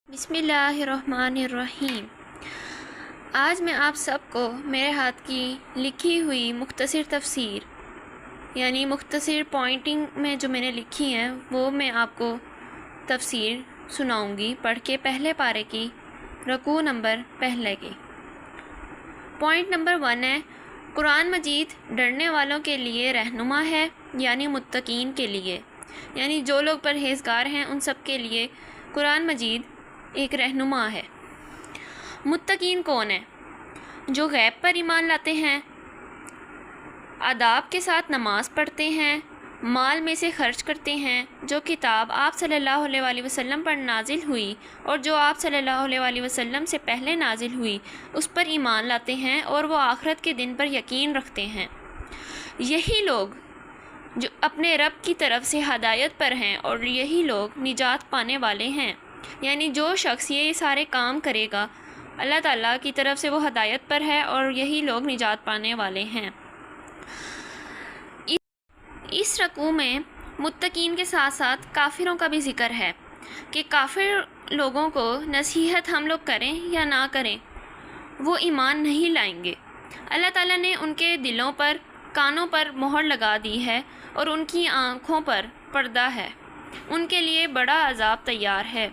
بسم اللہ الرحمن الرحیم۔ آج میں آپ سب کو میرے ہاتھ کی لکھی ہوئی مختصر تفسیر یعنی مختصر پوائنٹنگ میں جو میں نے لکھی ہیں وہ میں آپ کو تفسیر سناؤں گی پڑھ کے پہلے پارے کی رکوع نمبر پہلے کی۔ پوائنٹ نمبر 1 ہے، قرآن مجید ڈرنے والوں کے لیے رہنما ہے، یعنی متقین کے لیے، یعنی جو لوگ پرہیزگار ہیں ان سب کے لیے قرآن مجید ایک رہنما ہے۔ متقین کون ہیں؟ جو غیب پر ایمان لاتے ہیں، آداب کے ساتھ نماز پڑھتے ہیں، مال میں سے خرچ کرتے ہیں، جو کتاب آپ صلی اللہ علیہ وآلہ وسلم پر نازل ہوئی اور جو آپ صلی اللہ علیہ وآلہ وسلم سے پہلے نازل ہوئی اس پر ایمان لاتے ہیں اور وہ آخرت کے دن پر یقین رکھتے ہیں۔ یہی لوگ جو اپنے رب کی طرف سے ہدایت پر ہیں اور یہی لوگ نجات پانے والے ہیں، یعنی جو شخص یہ سارے کام کرے گا اللہ تعالیٰ کی طرف سے وہ ہدایت پر ہے اور یہی لوگ نجات پانے والے ہیں۔ اس رکوع میں متقین کے ساتھ ساتھ کافروں کا بھی ذکر ہے کہ کافر لوگوں کو نصیحت ہم لوگ کریں یا نہ کریں وہ ایمان نہیں لائیں گے۔ اللہ تعالیٰ نے ان کے دلوں پر کانوں پر مہر لگا دی ہے اور ان کی آنکھوں پر پردہ ہے، ان کے لیے بڑا عذاب تیار ہے۔